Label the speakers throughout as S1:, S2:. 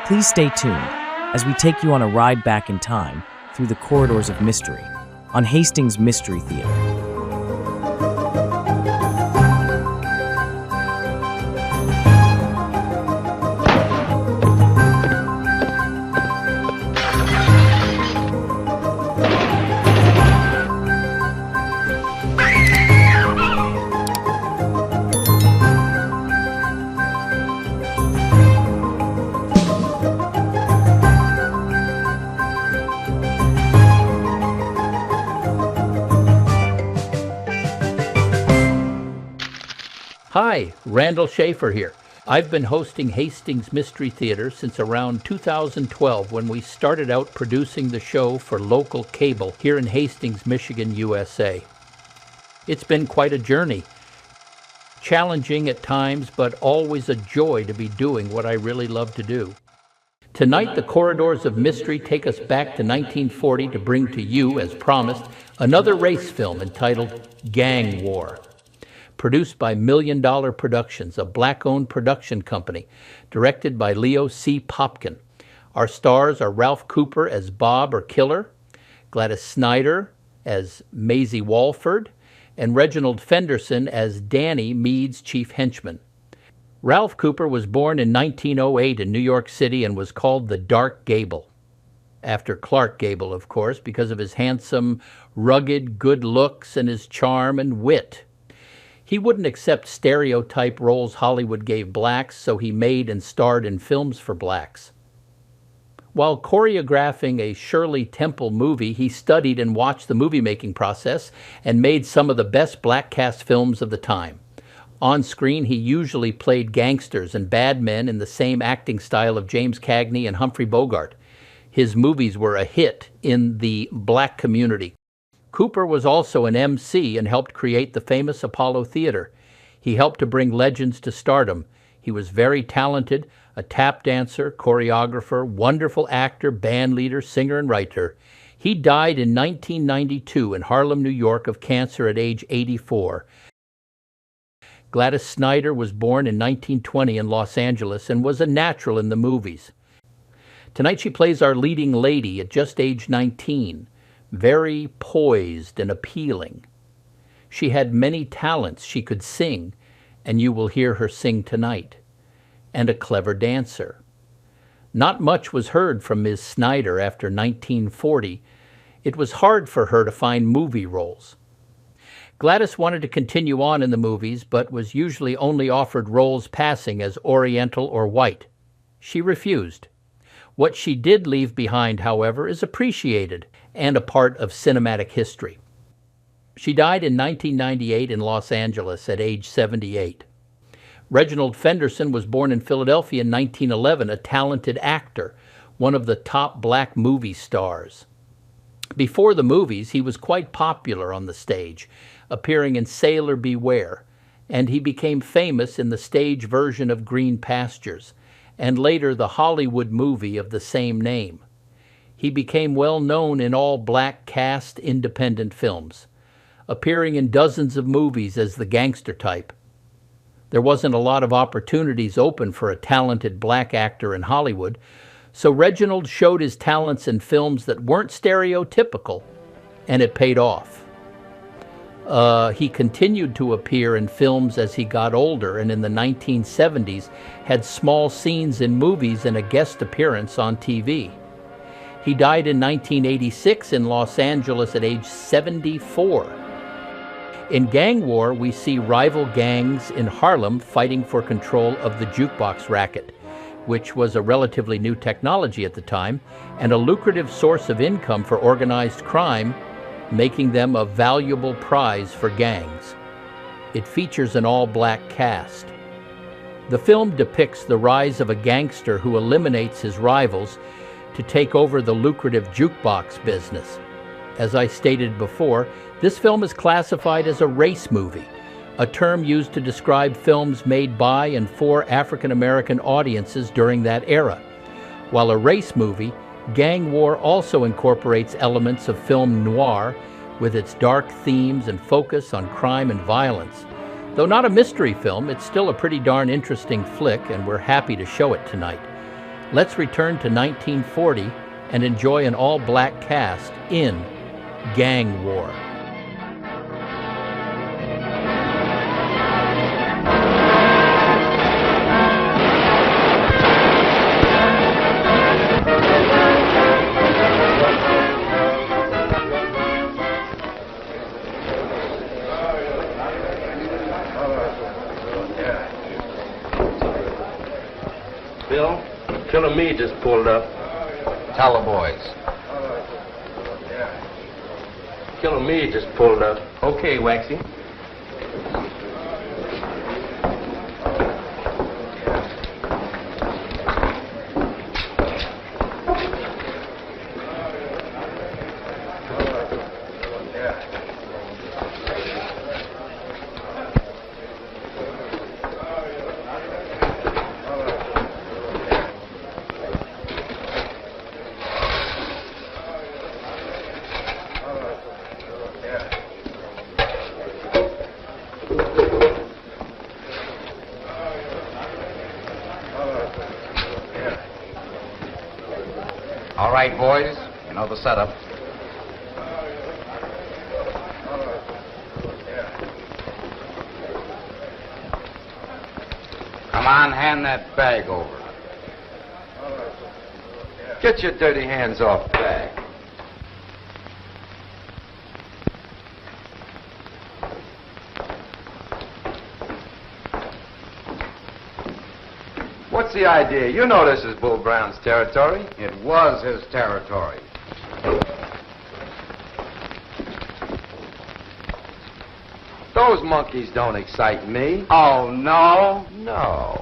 S1: Please stay tuned as we take you on a ride back in time through the corridors of mystery on Hastings Mystery Theater.
S2: Hi, Randall Schaefer here. I've been hosting Hastings Mystery Theater since around 2012 when we started out producing the show for local cable here in Hastings, Michigan, USA. It's been quite a journey. Challenging at times, but always a joy to be doing what I really love to do. Tonight, the corridors of mystery take us back to 1940 to bring to you, as promised, another race film entitled Gang War. Produced by $1 Million Productions, a black-owned production company, directed by Leo C. Popkin. Our stars are Ralph Cooper as Bob or Killer, Gladys Snyder as Maisie Walford, and Reginald Fenderson as Danny, Meade's chief henchman. Ralph Cooper was born in 1908 in New York City and was called the Dark Gable. After Clark Gable, of course, because of his handsome, rugged, good looks and his charm and wit. He wouldn't accept stereotype roles Hollywood gave blacks, so he made and starred in films for blacks. While choreographing a Shirley Temple movie, he studied and watched the movie-making process and made some of the best black cast films of the time. On screen, he usually played gangsters and bad men in the same acting style of James Cagney and Humphrey Bogart. His movies were a hit in the black community. Cooper was also an MC and helped create the famous Apollo Theater. He helped to bring legends to stardom. He was very talented, a tap dancer, choreographer, wonderful actor, band leader, singer, and writer. He died in 1992 in Harlem, New York, of cancer at age 84. Gladys Snyder was born in 1920 in Los Angeles and was a natural in the movies. Tonight she plays our leading lady at just age 19. Very poised and appealing. She had many talents. She could sing, and you will hear her sing tonight, and a clever dancer. Not much was heard from Ms. Snyder after 1940. It was hard for her to find movie roles. Gladys wanted to continue on in the movies, but was usually only offered roles passing as Oriental or white. She refused. What she did leave behind, however, is appreciated and a part of cinematic history. She died in 1998 in Los Angeles at age 78. Reginald Fenderson was born in Philadelphia in 1911, a talented actor, one of the top black movie stars. Before the movies, he was quite popular on the stage, appearing in Sailor Beware, and he became famous in the stage version of Green Pastures, and later the Hollywood movie of the same name. He became well known in all black cast independent films, appearing in dozens of movies as the gangster type. There wasn't a lot of opportunities open for a talented black actor in Hollywood, so Reginald showed his talents in films that weren't stereotypical, and it paid off. He continued to appear in films as he got older, and in the 1970s had small scenes in movies and a guest appearance on TV. He died in 1986 in Los Angeles at age 74. In Gang War, we see rival gangs in Harlem fighting for control of the jukebox racket, which was a relatively new technology at the time and a lucrative source of income for organized crime, making them a valuable prize for gangs. It features an all-black cast. The film depicts the rise of a gangster who eliminates his rivals to take over the lucrative jukebox business. As I stated before, this film is classified as a race movie, a term used to describe films made by and for African American audiences during that era. While a race movie, Gang War also incorporates elements of film noir with its dark themes and focus on crime and violence. Though not a mystery film, it's still a pretty darn interesting flick, and we're happy to show it tonight. let's return to 1940 and enjoy an all-black cast in Gang War.
S3: Bill, Killer Me just pulled up.
S4: Tell the boys.
S3: Killer Me just pulled up.
S4: Okay, Waxy. All right, boys, you know the setup. Come on, hand that bag over.
S3: Get your dirty hands off the bag. What's the idea? You know this is Bull Brown's territory.
S4: It was his territory.
S3: Those monkeys don't excite me.
S4: Oh, no?
S3: No.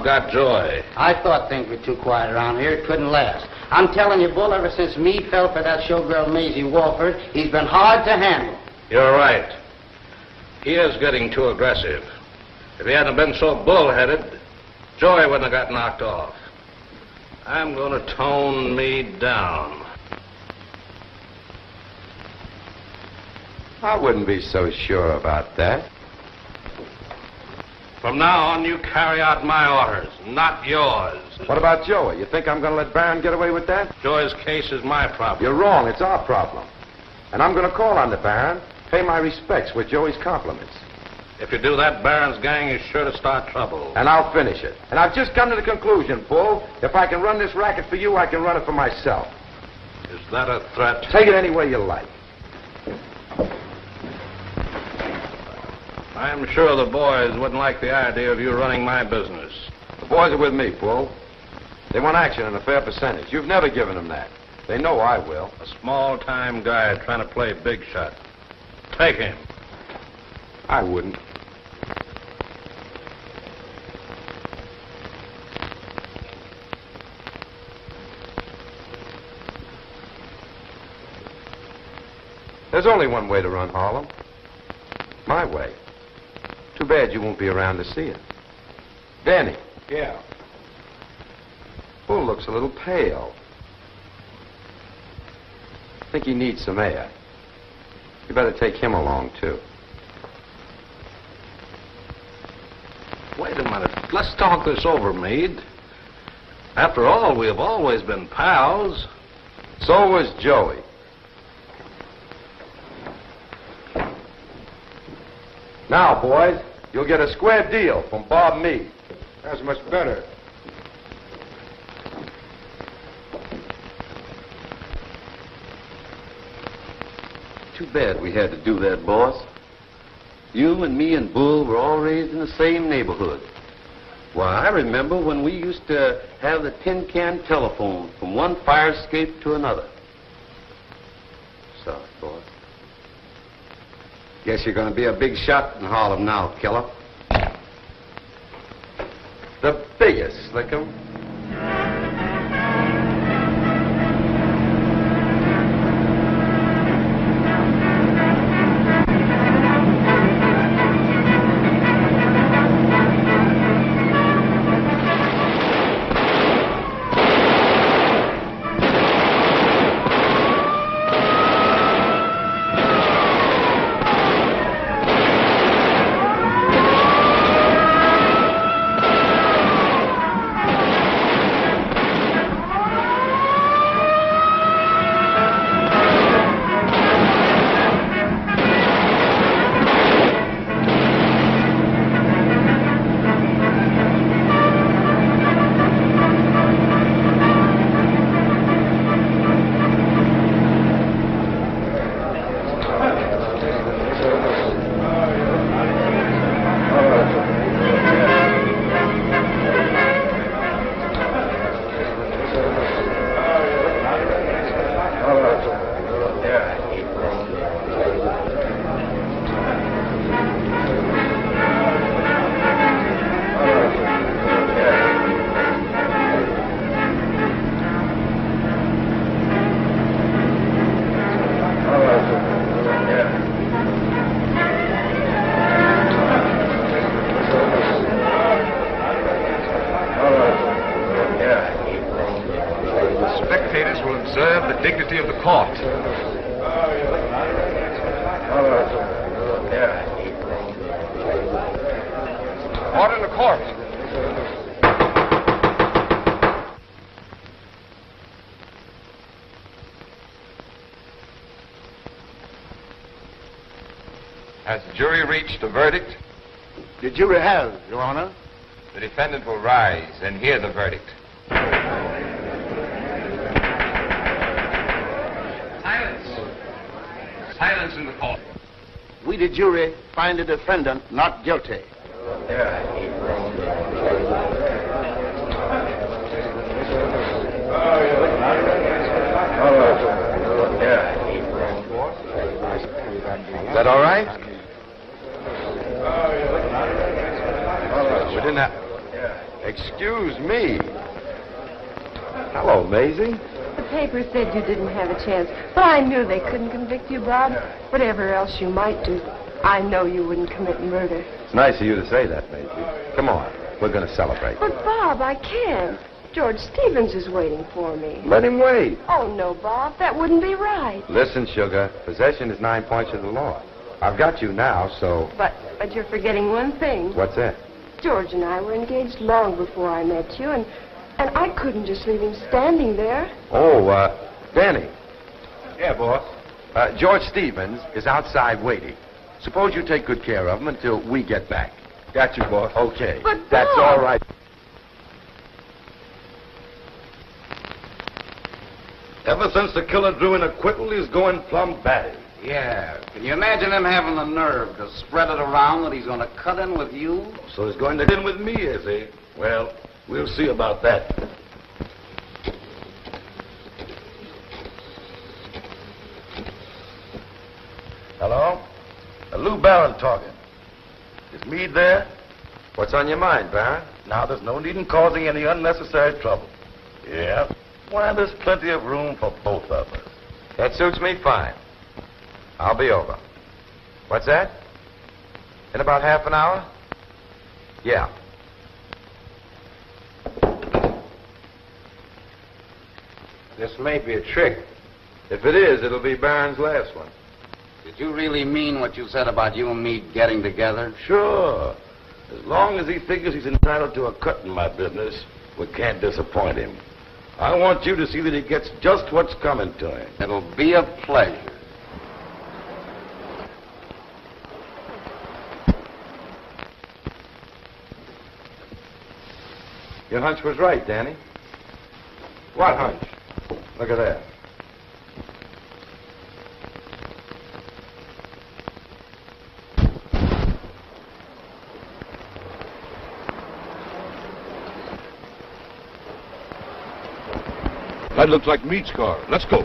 S3: Got joy.
S5: I thought things were too quiet around here. It couldn't last. I'm telling you, Bull, ever since Meade fell for that showgirl Maisie Walford, he's been hard to handle.
S3: You're right. He is getting too aggressive. If he hadn't been so bullheaded, Joey wouldn't have got knocked off. I'm going to tone me down.
S6: I wouldn't be so sure about that.
S3: From now on, you carry out my orders, not yours.
S6: What about Joey? You think I'm going to let Barron get away with that?
S3: Joey's case is my problem.
S6: You're wrong. It's our problem. And I'm going to call on the Baron, pay my respects with Joey's compliments.
S3: If you do that, Barron's gang is sure to start trouble.
S6: And I'll finish it. And I've just come to the conclusion, Bull, if I can run this racket for you, I can run it for myself.
S3: Is that a threat?
S6: Take it any way you like.
S3: I'm sure the boys wouldn't like the idea of you running my business.
S6: The boys are with me, Bull. They want action and a fair percentage. You've never given them that. They know I will.
S3: A small-time guy trying to play big shot. Take him.
S6: I wouldn't. There's only one way to run Harlem. My way. Too bad you won't be around to see it. Danny.
S3: Yeah.
S6: Bull looks a little pale. I think he needs some air. You better take him along, too.
S3: Wait a minute. Let's talk this over, Meade. After all, we have always been pals.
S6: So was Joey. Now, boys, you'll get a square deal from Bob Meade.
S7: That's much better.
S8: Too bad we had to do that, boss. You and me and Bull were all raised in the same neighborhood. Why, I remember when we used to have the tin can telephone from one fire escape to another. Sorry, boss.
S6: Guess you're going to be a big shot in Harlem now, killer. The biggest, Slickum.
S9: Has the jury reached a verdict?
S7: The jury has, Your Honor.
S9: The defendant will rise and hear the verdict.
S3: Silence. Silence in the court.
S7: We, the jury, find the defendant not guilty.
S6: Is that all right? We didn't have... Excuse me. Hello, Maisie.
S10: The paper said you didn't have a chance, but I knew they couldn't convict you, Bob. Whatever else you might do. I know you wouldn't commit murder.
S6: It's nice of you to say that, Maisie. Come on. We're going to celebrate.
S10: But, Bob, I can't. George Stevens is waiting for me.
S6: Let him wait.
S10: Oh, no, Bob. That wouldn't be right.
S6: Listen, Sugar. Possession is 9 points of the law. I've got you now, so...
S10: But you're forgetting one thing.
S6: What's that?
S10: George and I were engaged long before I met you, and I couldn't just leave him standing there.
S6: Oh, Danny.
S9: Yeah, boss.
S6: George Stevens is outside waiting. Suppose you take good care of him until we get back.
S9: Got you, boss.
S6: Okay.
S10: But,
S6: that's
S10: Bob.
S6: all right.
S9: Ever since the killer drew an acquittal, he's going plumb batty.
S4: Yeah. Can you imagine him having the nerve to spread it around that he's going to cut in with you?
S9: So he's going to get in with me, is he? Well, we'll see about that. Hello? Lou Barron talking. Is Meade there?
S6: What's on your mind, Baron?
S9: Now, there's no need in causing any unnecessary trouble. Yeah? Why, there's plenty of room for both of us.
S6: That suits me fine. I'll be over. What's that? In about half an hour? Yeah.
S3: This may be a trick.
S6: If it is, it'll be Barron's last one.
S4: Did you really mean what you said about you and me getting together?
S9: Sure. As long as he figures he's entitled to a cut in my business, we can't disappoint him. I want you to see that he gets just what's coming to him.
S4: It'll be a pleasure.
S6: Your hunch was right, Danny.
S9: What hunch?
S6: Look at that.
S9: That looks like Meade's car. Let's go.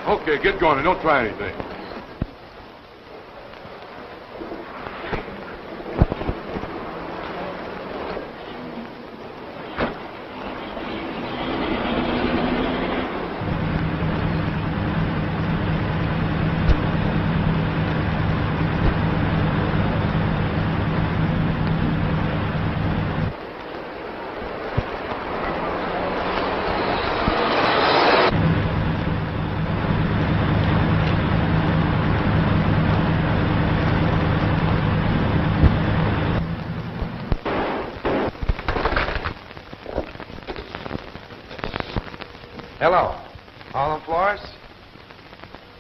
S9: Okay, get going and don't try anything.
S6: Hello. Harlem Florist?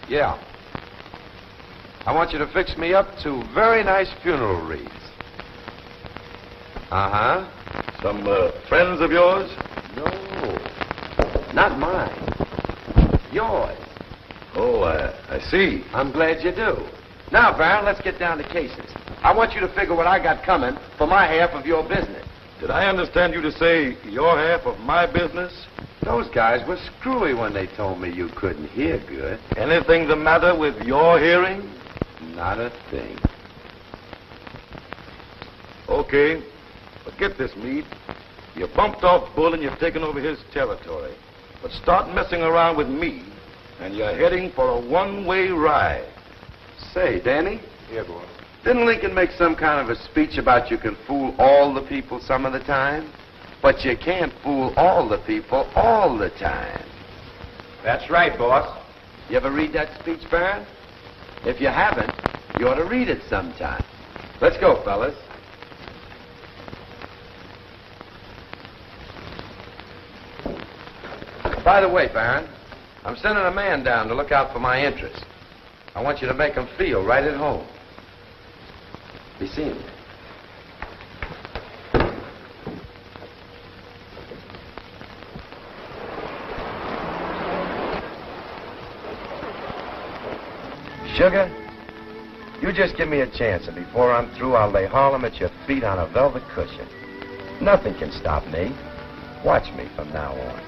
S6: Yeah. I want you to fix me up 2 very nice funeral wreaths. Uh-huh.
S9: Some friends of yours?
S6: No. Not mine. Yours.
S9: Oh, I see.
S6: I'm glad you do. Now, Baron, let's get down to cases. I want you to figure what I got coming for my half of your business.
S9: Did I understand you to say your half of my business?
S6: Those guys were screwy when they told me you couldn't hear good.
S9: Anything the matter with your hearing?
S6: Not a thing.
S9: Okay. But get this, Meade. You bumped off Bull and you've taken over his territory. But start messing around with me, and you're heading for a one-way ride.
S6: Say, Danny?
S9: Yeah, boy.
S6: Didn't Lincoln make some kind of a speech about you can fool all the people some of the time? But you can't fool all the people all the time.
S3: That's right, boss.
S6: You ever read that speech, Baron? If you haven't, you ought to read it sometime. Let's go, fellas. By the way, Baron, I'm sending a man down to look out for my interests. I want you to make him feel right at home. Be seeing you. Sugar, you just give me a chance, and before I'm through, I'll lay Harlem at your feet on a velvet cushion. Nothing can stop me. Watch me from now on.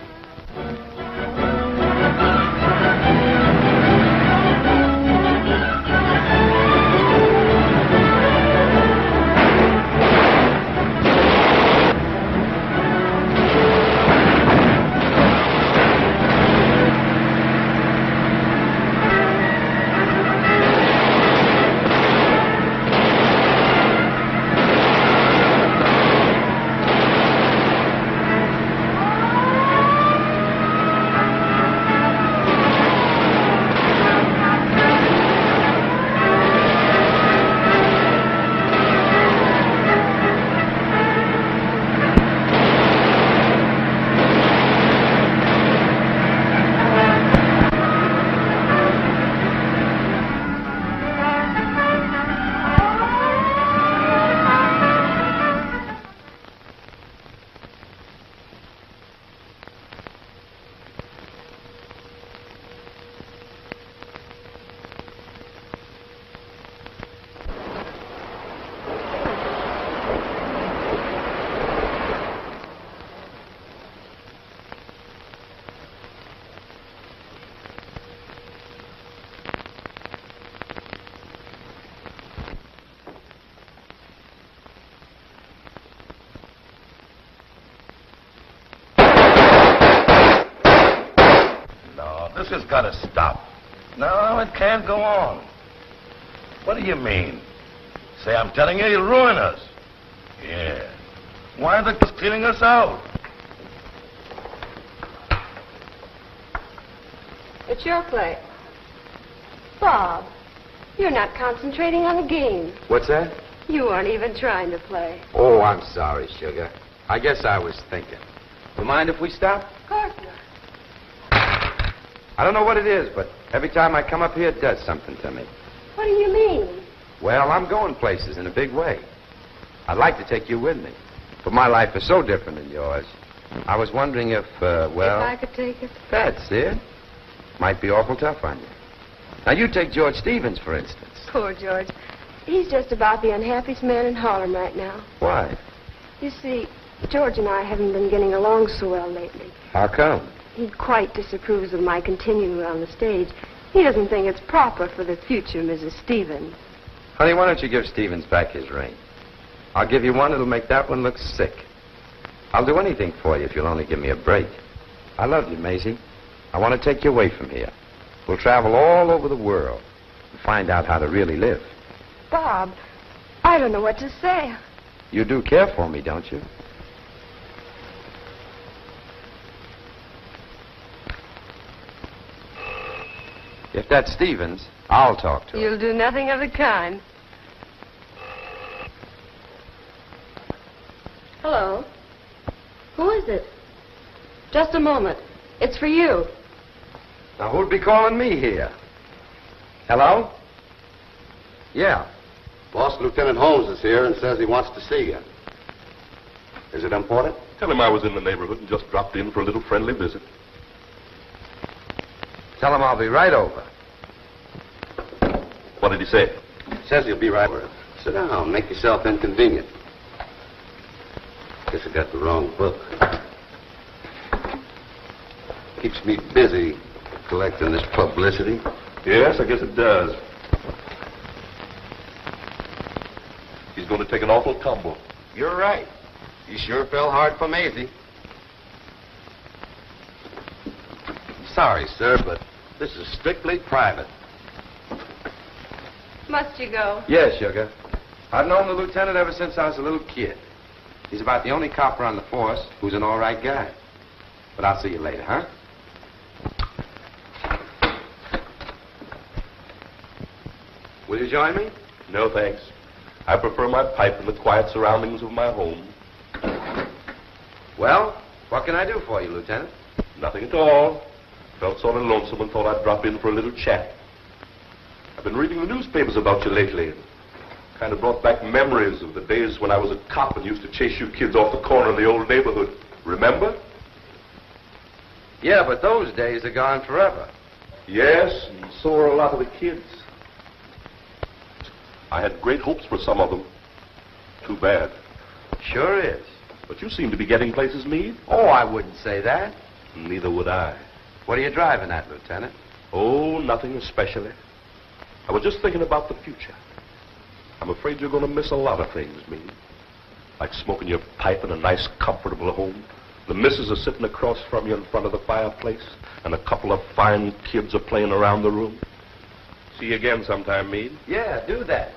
S9: has got to stop. No, it can't go on. What do you mean? Say, I'm telling you, you'll ruin us. Yeah. Why are they cleaning us out?
S10: It's your play. Bob, you're not concentrating on the game.
S6: What's that?
S10: You aren't even trying to play.
S6: Oh, I'm sorry, Sugar. I guess I was thinking. You mind if we stop?
S10: Of course not.
S6: I don't know what it is, but every time I come up here, it does something to me.
S10: What do you mean?
S6: Well, I'm going places in a big way. I'd like to take you with me, but my life is so different than yours. I was wondering if, well...
S10: If I could take it?
S6: That's it. Might be awful tough on you. Now, you take George Stevens, for instance.
S10: Poor George. He's just about the unhappiest man in Harlem right now.
S6: Why?
S10: You see, George and I haven't been getting along so well lately.
S6: How come?
S10: He quite disapproves of my continuing on the stage. He doesn't think it's proper for the future Mrs. Stevens.
S6: Honey, why don't you give Stevens back his ring? I'll give you one that'll make that one look sick. I'll do anything for you if you'll only give me a break. I love you, Maisie. I want to take you away from here. We'll travel all over the world and find out how to really live.
S10: Bob, I don't know what to say.
S6: You do care for me, don't you? If that's Stevens, I'll talk to him.
S10: You'll do nothing of the kind. Hello? Who is it? Just a moment. It's for you.
S6: Now, who'd be calling me here? Hello? Yeah.
S7: Boss Lieutenant Holmes is here and says he wants to see you. Is it important?
S9: Tell him I was in the neighborhood and just dropped in for a little friendly visit.
S6: Tell him I'll be right over.
S9: What did he say?
S7: Says he'll be right over. Sit down. Make yourself inconvenient. Guess I got the wrong book. Keeps me busy collecting this publicity.
S9: Yes, I guess it does. He's going to take an awful tumble.
S7: You're right. He sure fell hard for Maisie. Sorry, sir, but this is strictly private.
S10: Must you go?
S6: Yes, Sugar. I've known the lieutenant ever since I was a little kid. He's about the only copper on the force who's an all right guy. But I'll see you later, huh? Will you join me?
S9: No, thanks. I prefer my pipe in the quiet surroundings of my home.
S6: Well, what can I do for you, Lieutenant?
S9: Nothing at all. Felt sort of lonesome and thought I'd drop in for a little chat. I've been reading the newspapers about you lately. Kind of brought back memories of the days when I was a cop and used to chase you kids off the corner in the old neighborhood. Remember?
S6: Yeah, but those days are gone forever.
S9: Yes, and so are a lot of the kids. I had great hopes for some of them. Too bad.
S6: Sure is.
S9: But you seem to be getting places, Meade.
S6: Oh, I wouldn't say that.
S9: Neither would I.
S6: What are you driving at, Lieutenant?
S9: Oh, nothing especially. I was just thinking about the future. I'm afraid you're going to miss a lot of things, Meade. Like smoking your pipe in a nice, comfortable home. The missus is sitting across from you in front of the fireplace, and a couple of fine kids are playing around the room. See you again sometime, Meade.
S6: Yeah, do that.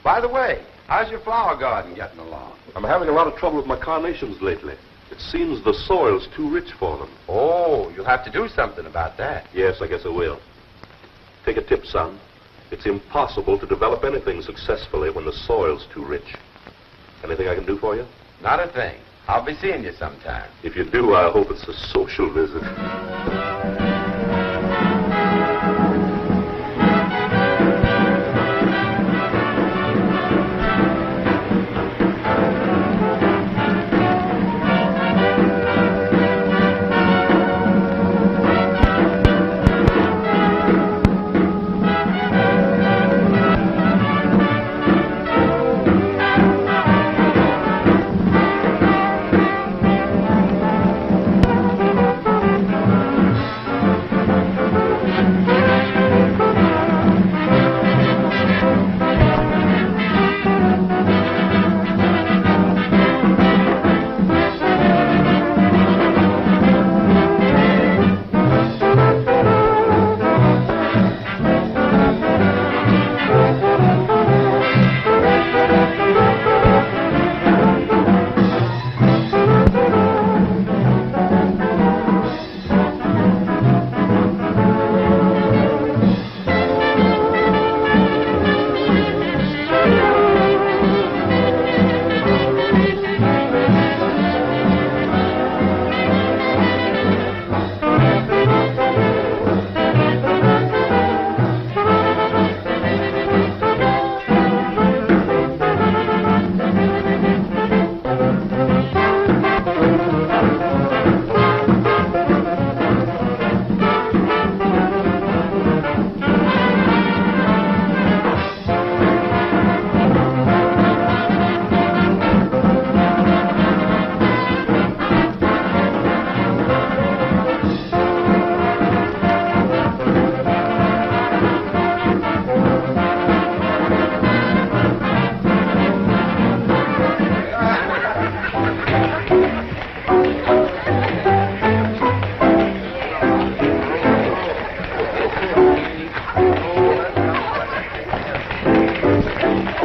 S6: By the way, how's your flower garden getting along?
S9: I'm having a lot of trouble with my carnations lately. It seems the soil's too rich for them.
S6: Oh, you'll have to do something about that.
S9: Yes, I guess I will. Take a tip, son. It's impossible to develop anything successfully when the soil's too rich. Anything I can do for you?
S6: Not a thing. I'll be seeing you sometime.
S9: If you do, I hope it's a social visit.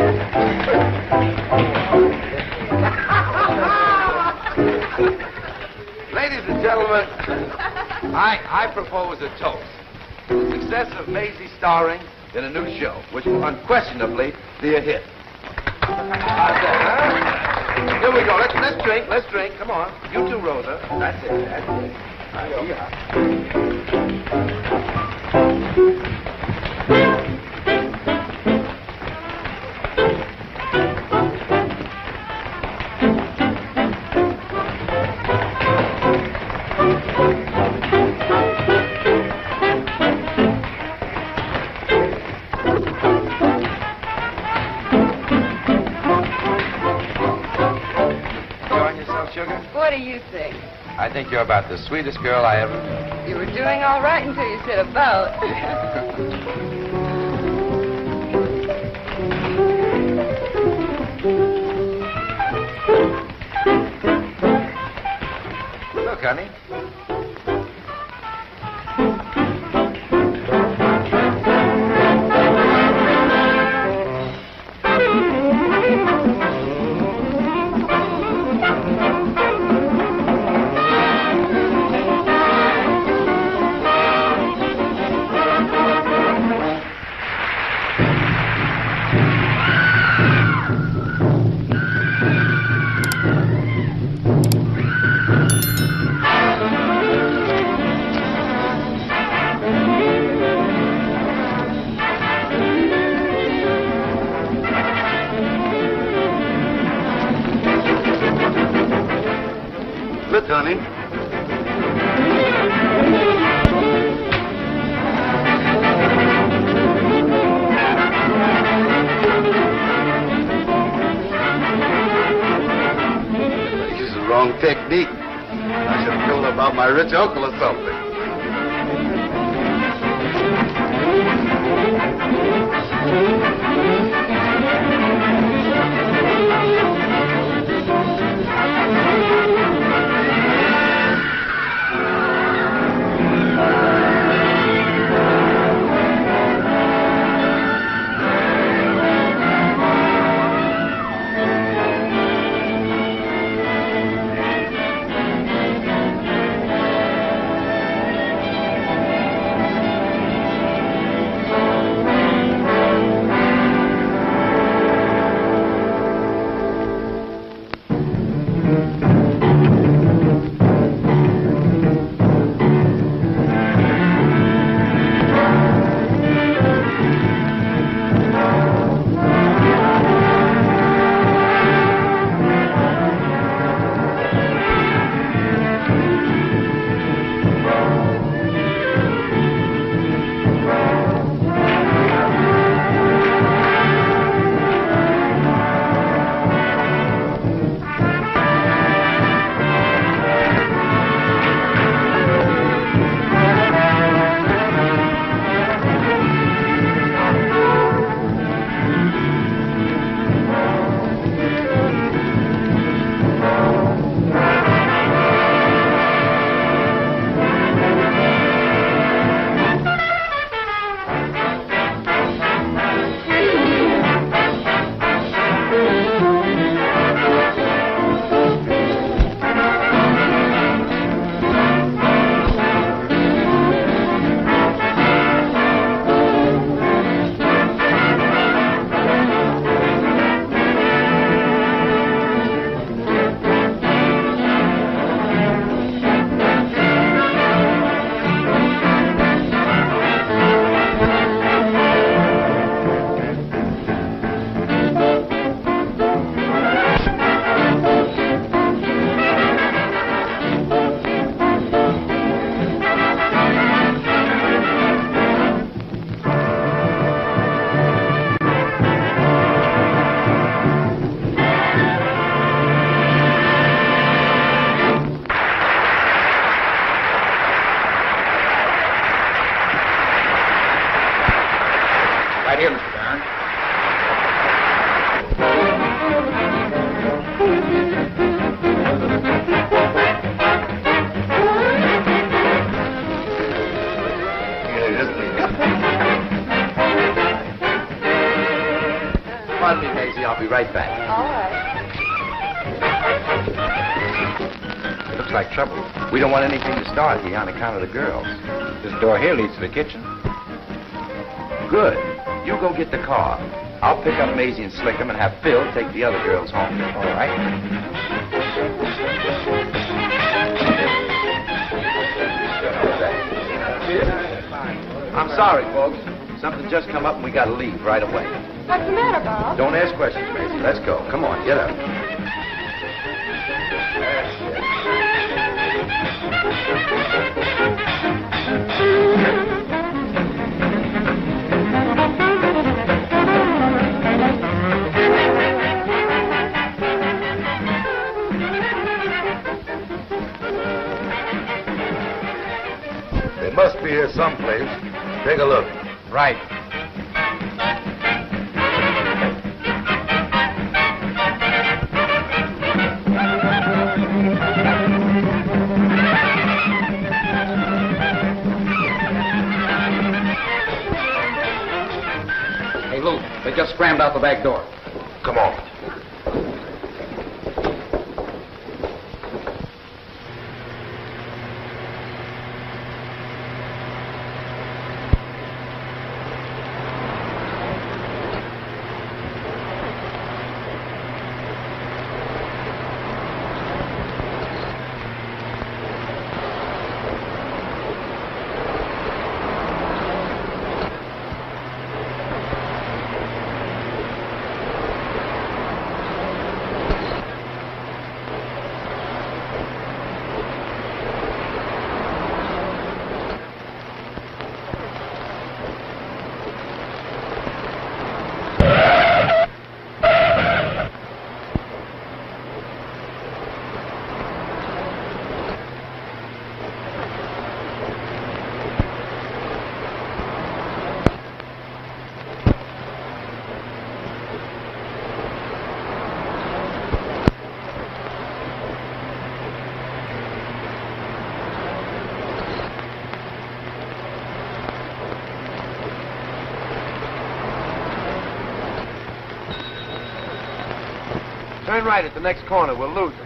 S6: Ladies and gentlemen, I propose a toast to the success of Maisie starring in a new show, which will unquestionably be a hit. How's that, huh? Here we go. Let's drink. Come on. You too, Rosa. That's it. Here you are.
S10: What do you think?
S6: I think you're about the sweetest girl I ever...
S10: You were doing all right until you said about.
S6: Look, honey.
S7: Look, honey. This is the wrong technique. I should have told her about my rich uncle or something.
S6: Pardon me, Maisie. I'll be right back.
S10: All right.
S6: It looks like trouble. We don't want anything to start here on account of the girls.
S11: This door here leads to the kitchen.
S6: Good. You go get the car. I'll pick up Maisie and Slickum and have Phil take the other girls home.
S11: All right.
S6: I'm sorry, folks. Something just come up and we gotta leave right away.
S10: What's the matter, Bob?
S6: Don't ask questions, Maisie. Let's go. Come on, get up. That's it.
S7: They must be here someplace. Take a look.
S11: Right.
S4: Hey, Lou, they just scrammed out the back door.
S7: Come on.
S6: Turn right at the next corner. We'll lose it.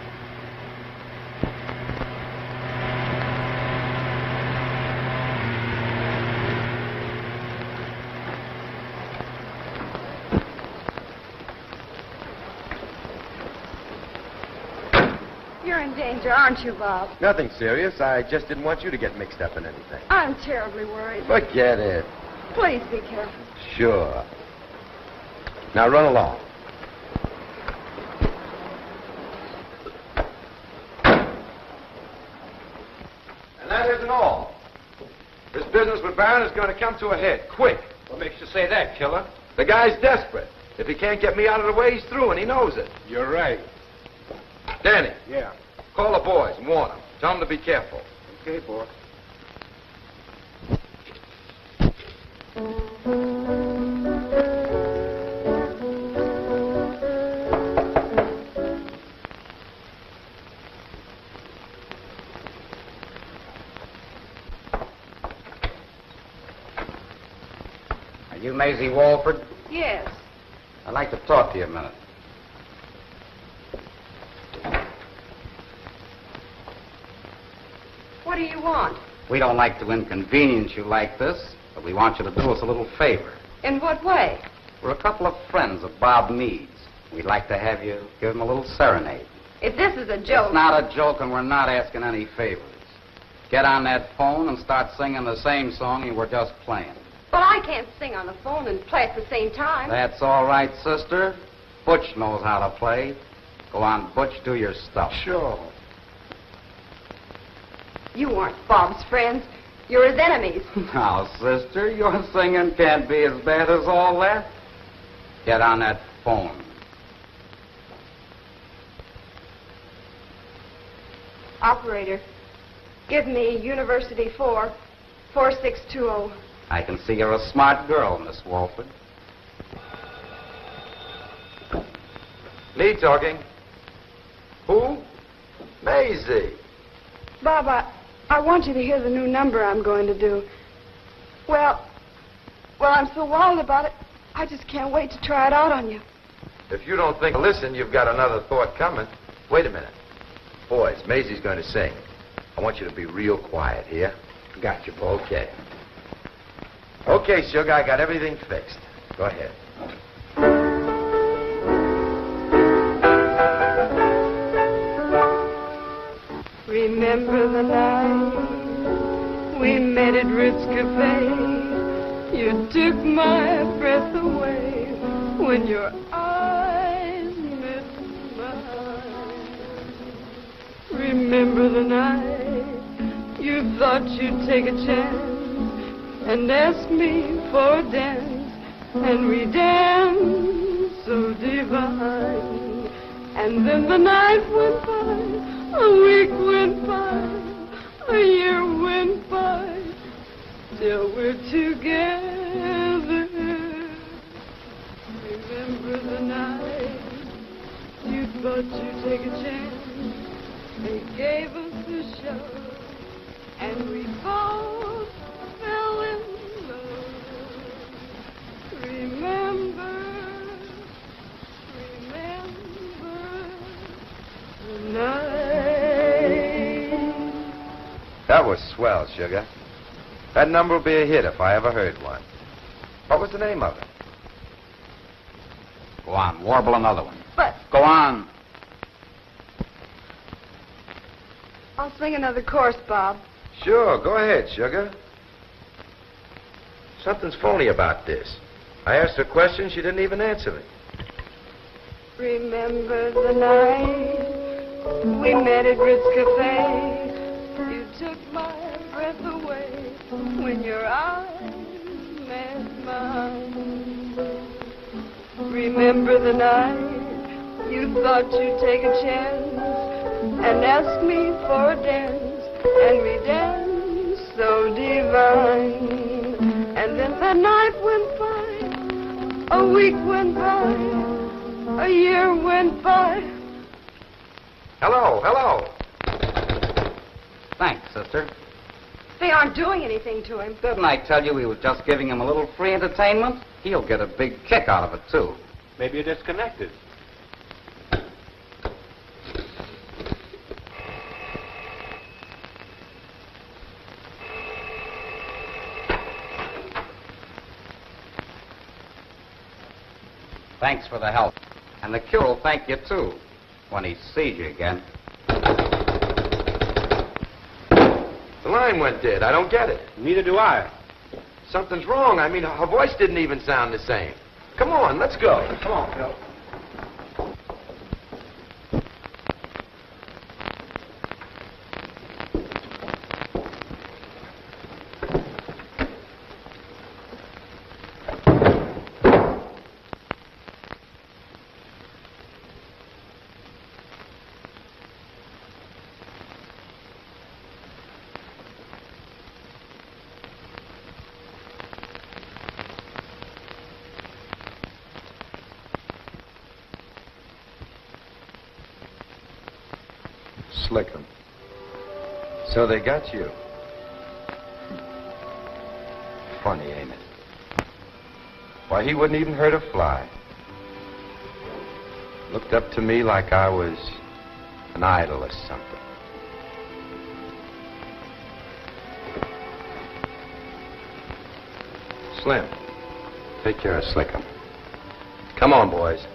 S10: You're in danger, aren't you, Bob?
S6: Nothing serious. I just didn't want you to get mixed up in anything.
S10: I'm terribly worried.
S6: Forget it.
S10: Please be careful.
S6: Sure. Now run along. And that isn't all. This business with Barron is going to come to a head, quick.
S11: What makes you say that, killer?
S6: The guy's desperate. If he can't get me out of the way, he's through, and he knows it.
S11: You're right.
S6: Danny.
S11: Yeah.
S6: Call the boys and warn them. Tell them to be careful.
S11: Okay, boy.
S4: Are you Maisie Walford?
S10: Yes.
S4: I'd like to talk to you a minute.
S10: What do you want?
S4: We don't like to inconvenience you like this, but we want you to do us a little favor.
S10: In what way?
S4: We're a couple of friends of Bob Meade's. We'd like to have you give him a little serenade.
S10: If this is a joke...
S4: It's not a joke, and we're not asking any favors. Get on that phone and start singing the same song you were just playing.
S10: But I can't sing on the phone and play at the same time.
S4: That's all right, sister. Butch knows how to play. Go on, Butch, do your stuff.
S11: Sure.
S10: You aren't Bob's friends. You're his enemies.
S4: Now, sister, your singing can't be as bad as all that. Get on that phone.
S10: Operator, give me University 4, 4620.
S4: I can see you're a smart girl, Miss Walford.
S6: Lee talking. Who? Maisie.
S10: Bob, I want you to hear the new number I'm going to do. Well, I'm so wild about it, I just can't wait to try it out on you.
S6: If you don't think, listen, you've got another thought coming. Wait a minute. Boys, Maisie's going to sing. I want you to be real quiet here. Got you, Paul. Okay. Okay, Sugar, I got everything fixed. Go ahead.
S10: Remember the night we met at Ritz Cafe? You took my breath away when your eyes met mine. Remember the night you thought you'd take a chance and ask me for a dance, and we danced so divine. And then the night went by, a week went by, a year went by, till we're together. Remember the night you thought you'd take a chance, they gave us the show, and we both fell in love. Remember the night.
S6: That was swell, Sugar. That number will be a hit if I ever heard one. What was the name of it?
S4: Go on, warble another one.
S10: But
S4: Go on.
S10: I'll sing another chorus, Bob.
S6: Sure, go ahead, Sugar. Something's phony about this. I asked her a question, she didn't even answer me.
S10: Remember the night we met at Ritz Cafe? You took my breath away when your eyes met mine. Remember the night you thought you'd take a chance and ask me for a dance, and we danced so divine. And then the night went by, a week went by, a year went by.
S6: Hello, hello.
S4: Thanks, sister.
S10: They aren't doing anything to him.
S4: Didn't I tell you we were just giving him a little free entertainment? He'll get a big kick out of it, too.
S11: Maybe you're disconnected.
S4: Thanks for the help. And the cure will thank you, too, when he sees you again.
S6: The line went dead. I don't get it.
S11: Neither do I.
S6: Something's wrong. I mean, her voice didn't even sound the same. Come on, let's go.
S11: Come on, Phil.
S6: Slick 'em. So they got you. Funny, ain't it? Why, he wouldn't even hurt a fly. Looked up to me like I was an idol or something. Slim, take care of Slickum. Come on, boys.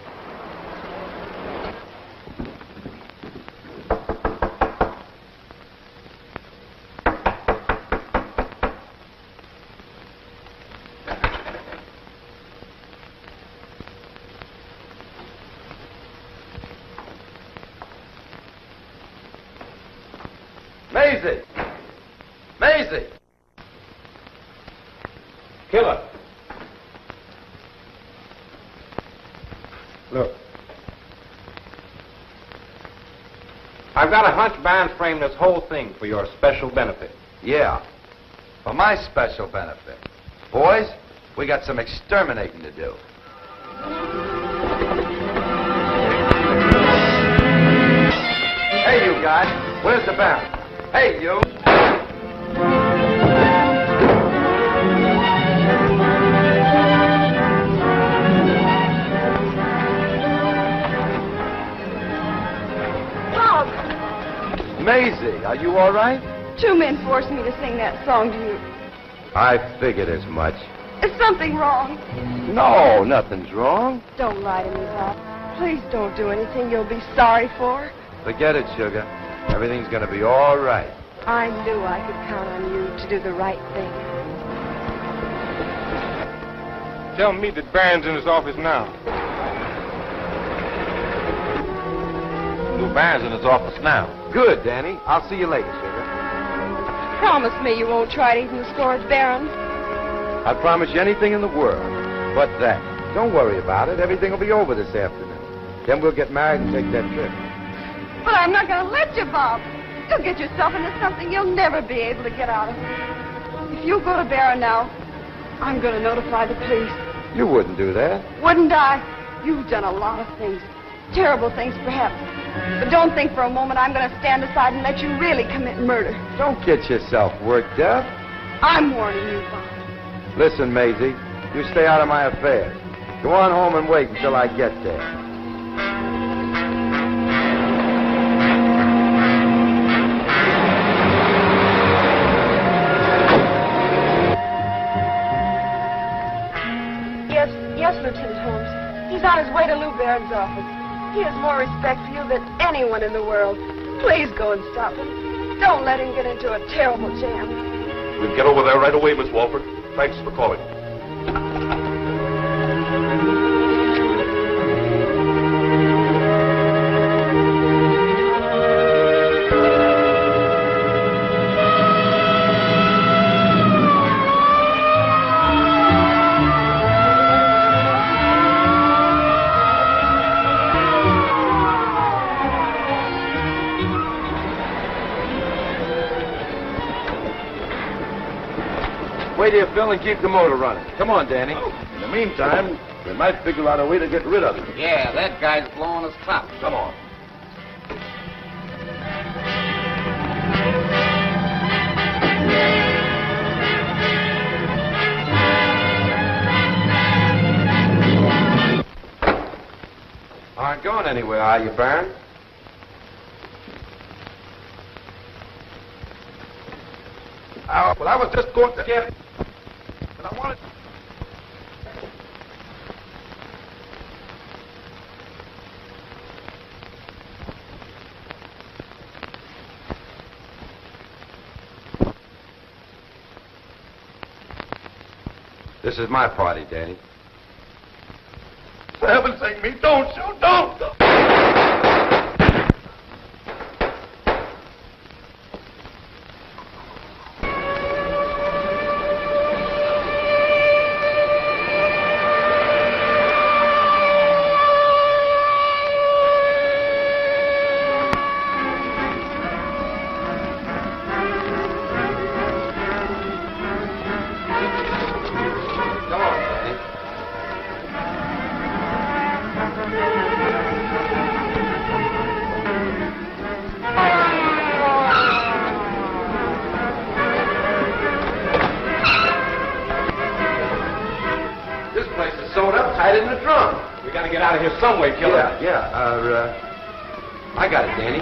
S6: Maisie! Maisie!
S11: Killer.
S6: Look.
S11: I've got a hunch band framed this whole thing for your special benefit.
S6: Yeah, for my special benefit. Boys, we got some exterminating to do. Hey, you guys, where's the band? Hey, you! Maisie, are you all right?
S10: 2 men forced me to sing that song to you.
S6: I figured as much.
S10: Is something wrong?
S6: No, nothing's wrong.
S10: Don't lie to me, Bob. Please don't do anything you'll be sorry for.
S6: Forget it, Sugar. Everything's gonna be all right.
S10: I knew I could count on you to do the right thing.
S11: Tell me that Barron's in his office now. Barron's in his office now.
S6: Good, Danny. I'll see you later, Sugar.
S10: Promise me you won't try to eat in the store at Barron's.
S6: I promise you anything in the world but that. Don't worry about it. Everything will be over this afternoon. Then we'll get married and take that trip.
S10: But I'm not going to let you, Bob. You'll get yourself into something you'll never be able to get out of. If you go to Barron now, I'm going to notify the police.
S6: You wouldn't do that.
S10: Wouldn't I? You've done a lot of things. Terrible things, perhaps. But don't think for a moment I'm going to stand aside and let you really commit murder.
S6: Don't get yourself worked up.
S10: I'm warning you, Bob.
S6: Listen, Maisie, you stay out of my affairs. Go on home and wait until I get there.
S10: Yes, Lieutenant Holmes. He's on his way to Lou Barron's office. He has more respect for you than anyone in the world. Please go and stop him. Don't let him get into a terrible jam.
S9: We'll get over there right away, Miss Walford. Thanks for calling.
S6: Wait here, Phil, and keep the motor running. Come on, Danny.
S7: In the meantime, we might figure out a way to get rid of him.
S4: Yeah, that guy's blowing his top.
S7: Come on.
S6: Aren't going anywhere, are you, Barron?
S9: Well, I was just going to get... But I wanted...
S6: This is my party, Danny.
S9: For heaven's sake, me, don't shoot, don't!
S11: Some way, killer.
S6: I got it, Danny.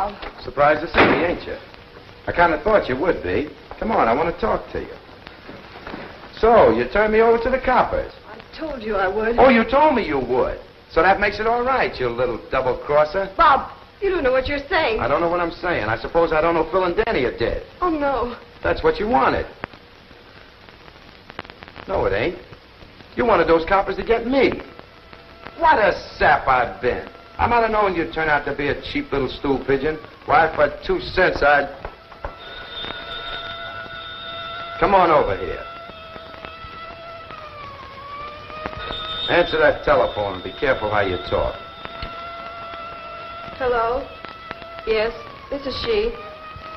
S10: Bob.
S6: Surprised to see me, ain't you? I kind of thought you would be. Come on, I want to talk to you. So, you turned me over to the coppers.
S10: I told you I would.
S6: Oh, you told me you would. So that makes it all right, you little double-crosser.
S10: Bob, you don't know what you're saying.
S6: I don't know what I'm saying. I suppose I don't know Phil and Danny are dead.
S10: Oh, no.
S6: That's what you wanted. No, it ain't. You wanted those coppers to get me. What a sap I've been. I might have known you'd turn out to be a cheap little stool pigeon. Why, for 2 cents, I'd... Come on over here. Answer that telephone and be careful how you talk.
S10: Hello? Yes, this is she.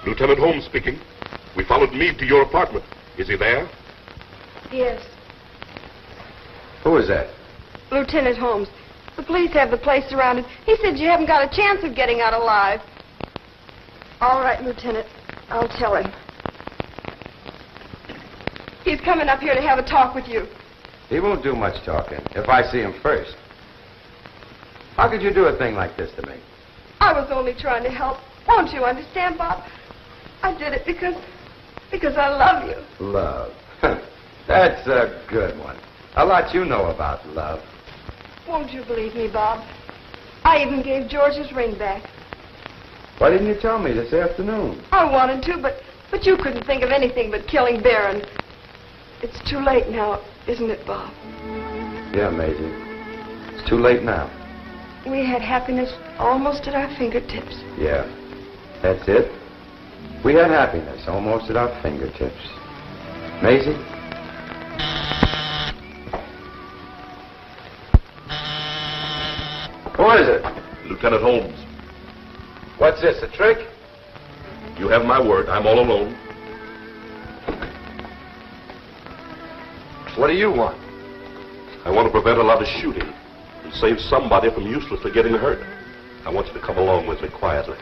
S9: Lieutenant Holmes speaking. We followed Meade to your apartment. Is he there?
S10: Yes.
S6: Who is that?
S10: Lieutenant Holmes. The police have the place surrounded. He said you haven't got a chance of getting out alive. All right, Lieutenant. I'll tell him. He's coming up here to have a talk with you.
S6: He won't do much talking if I see him first. How could you do a thing like this to me?
S10: I was only trying to help. Won't you understand, Bob? I did it because I love you.
S6: Love. That's a good one. A lot you know about love.
S10: Won't you believe me, Bob? I even gave George his ring back.
S6: Why didn't you tell me this afternoon?
S10: I wanted to, but you couldn't think of anything but killing Barron. It's too late now, isn't it, Bob?
S6: Yeah, Maisie. It's too late now.
S10: We had happiness almost at our fingertips.
S6: Yeah, that's it. We had happiness almost at our fingertips. Maisie? Who is it?
S9: Lieutenant Holmes.
S6: What's this, a trick?
S9: You have my word. I'm all alone.
S6: What do you want?
S9: I want to prevent a lot of shooting and save somebody from uselessly getting hurt. I want you to come along with me quietly.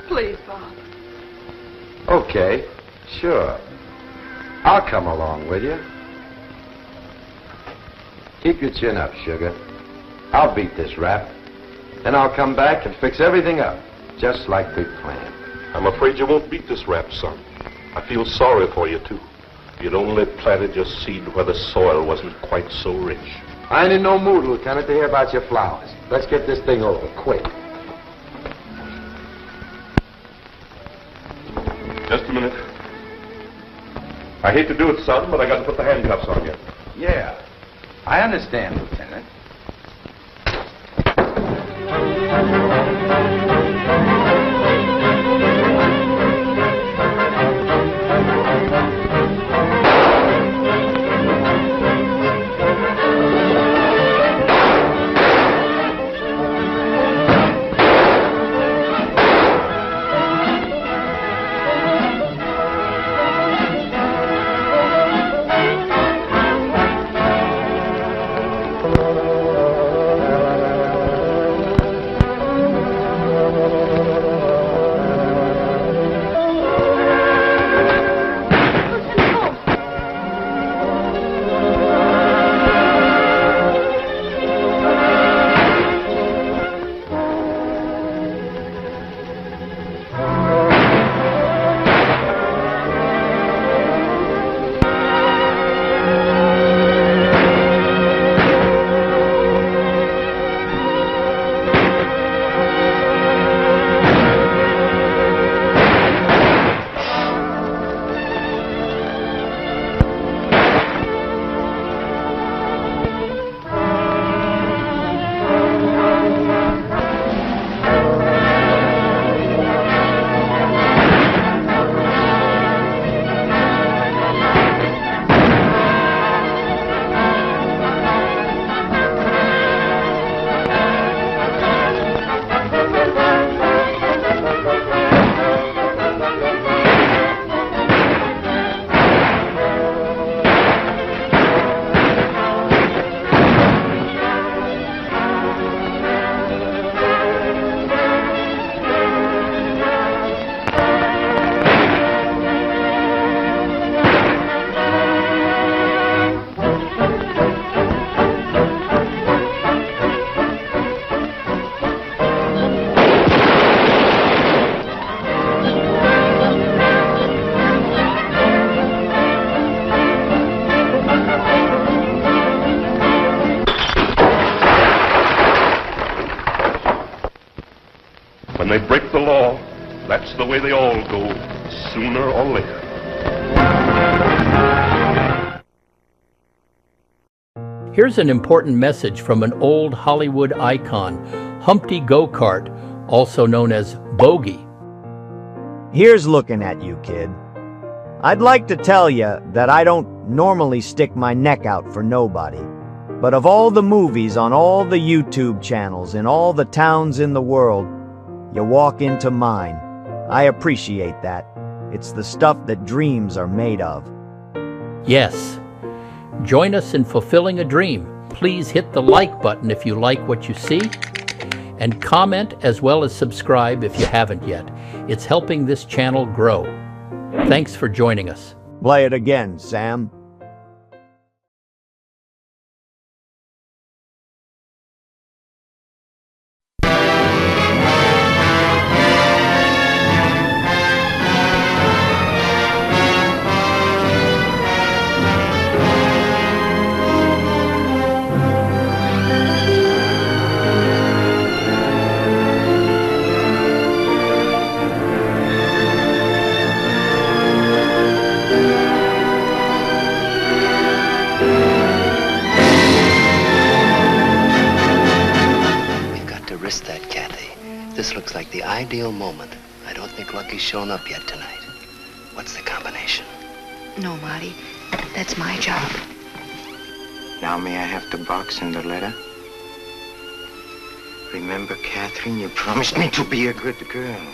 S10: Please, Bob.
S6: Okay, sure. I'll come along with you. Keep your chin up, sugar. I'll beat this rap. Then I'll come back and fix everything up, just like we planned.
S9: I'm afraid you won't beat this rap, son. I feel sorry for you, too. You'd only planted your seed where the soil wasn't quite so rich.
S6: I ain't in no mood, Lieutenant, to hear about your flowers. Let's get this thing over, quick.
S9: Just a minute. I hate to do it, son, but I got to put the handcuffs on you.
S6: Yeah, I understand, Lieutenant.
S9: they break the law, that's the way they all go, sooner or later.
S2: Here's an important message from an old Hollywood icon, Humpty Go-Kart, also known as Bogey.
S12: Here's looking at you, kid. I'd like to tell you that I don't normally stick my neck out for nobody. But of all the movies on all the YouTube channels in all the towns in the world, you walk into mine. I appreciate that. It's the stuff that dreams are made of.
S2: Yes. Join us in fulfilling a dream. Please hit the like button if you like what you see, and comment as well as subscribe if you haven't yet. It's helping this channel grow. Thanks for joining us.
S12: Play it again, Sam.
S13: This looks like the ideal moment. I don't think Lucky's shown up yet tonight. What's the combination?
S14: No, Marty. That's my job.
S15: Now may I have the box and the letter? Remember, Catherine, you promised me to be a good girl.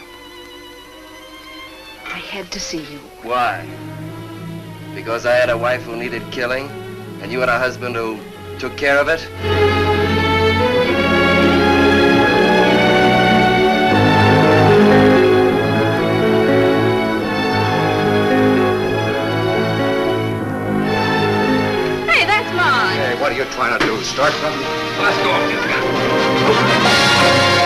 S14: I had to see you.
S8: Why? Because I had a wife who needed killing, and you had a husband who took care of it?
S7: What are you trying to do? Start something? Let's go.